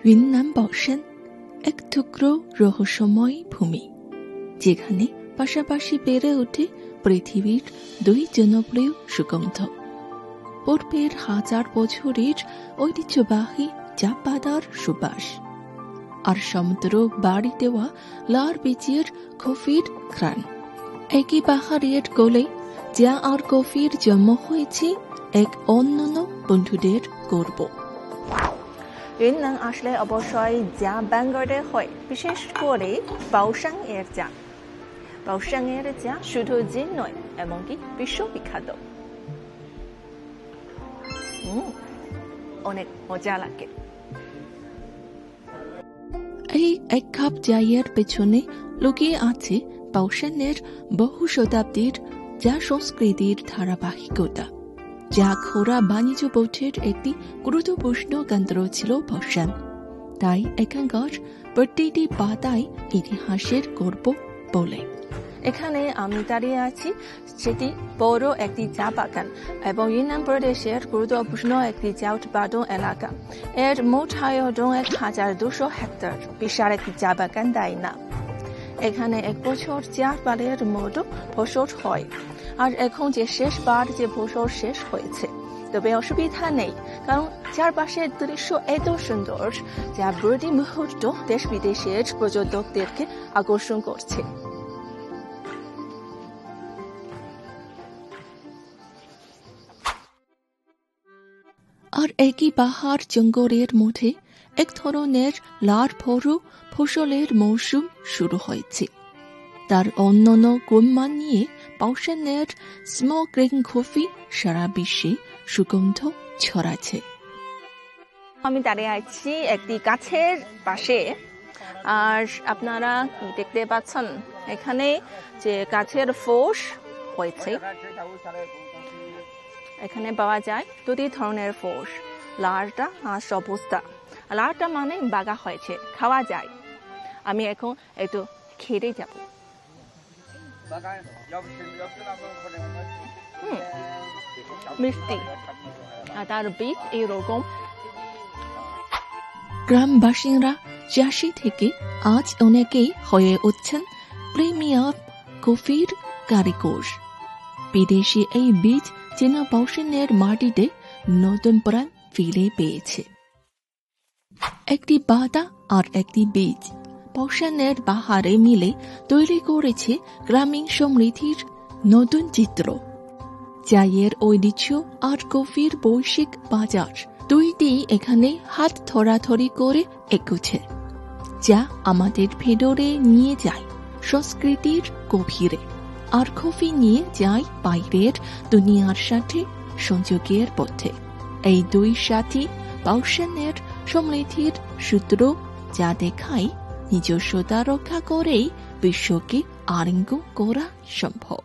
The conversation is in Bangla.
ইউন্নান বাওশান এক টুকরো রহস্যময় ভূমি, যেখানে পাশাপাশি বেড়ে ওঠে পৃথিবীর দুই জনপ্রিয় সুগন্ধ। পূর্বের 1000 বছরের ঐতিহ্যবাহী চা পাতার সুবাস, আর সমুদ্র বাড়ি দেওয়া লাল বীজের কফির ঘ্রাণ। একই পাহাড়ের কোলে চা আর কফির জন্ম হয়েছে এক অনন্য বন্ধুদের গর্ব। ইউন্নান আসলে অবশ্যই চা বাগানে হয়, বিশেষ করে বাওশাং এর চা। বাওশাং এর চা শুধু চীন নয়, এমনকি বিশ্ববিখ্যাত। অনেক মজা লাগে। এই এক কাপ চায়ের পেছনে লুকিয়ে আছে বাওশানের বহু শতাব্দীর চা সংস্কৃতির ধারাবাহিকতা। যা ঘোড়া বাণিজ্য পথের একটি গুরুত্বপূর্ণ কেন্দ্র ছিল বাওশান। তাই এখানকার প্রতিটি পাতায় ইতিহাসের গর্ব বলে। এখানে আমি দাঁড়িয়ে আছি, সেটি বড় একটি চা বাগান এবং ইউন্নান প্রদেশের গুরুত্বপূর্ণ একটি চা উৎপাদন এলাকা। এর মোট আয়তন 1200 হেক্টর, বিশাল একটি চা বাগান, তাই না? এখানে এক বছর 4 বারের মতো ফসল হয়, আর এখন যে শেষবার যে ফসল শেষ হয়েছে। তবে অসুবিধা নেই, কারণ চারপাশের দৃশ্য এত সুন্দর যা প্রতি মুহূর্ত দেশ বিদেশের পর্যটকদেরকে আকর্ষণ করছে। আর একই পাহাড় জঙ্গলের মধ্যে এক ধরনের লাল ভরা ফসলের মৌসুম শুরু হয়েছে। তার অন্যান্য গুণমান নিয়ে বাওশানের স্মোক গ্রিন কফি সারা বিশ্বে সুগন্ধ ছড়াচ্ছে। আমি দাঁড়িয়ে আছি একটি গাছের পাশে, আর আপনারা দেখতে পাচ্ছেন এখানে যে গাছের ফোস হয়েছে। এখানে পাওয়া যায় দুটি ধরনের ফোস, লালটা আর সবুজটা। লালটা মানে বাগা হয়েছে, খাওয়া যায়। আমি এখন একটু খেতে যাব। মিষ্টি, আর তার বীজ এরকম। গ্রামবাসীরা চাষি থেকে আজ অনেকেই হয়ে উঠছেন প্রিমিয়াম কফির কারিগর। বিদেশি এই বীজ যেন বাওশানের মাটিতে নতুন প্রাণ ফিরে পেয়েছে। একটি পাতা আর একটি বীজ বাওশানের পাহাড়ে মিলে তৈরি করেছে গ্রামীণ সমৃদ্ধির নতুন চিত্র। চায়ের ঐতিহ্য আর কফির বৈশ্বিক বাজার দুইটি এখানে হাত ধরাধরি করে এগোচ্ছে, যা আমাদের ভেতরে নিয়ে যায় সংস্কৃতির গভীরে, আর কফি নিয়ে যায় বাইরের দুনিয়ার সাথে সংযোগের পথে। এই দুই সাথী বাওশানের সমৃদ্ধির সূত্র, যা দেখায় নিজস্বতা রক্ষা করেই বিশ্বকে আলিঙ্গন করা সম্ভব।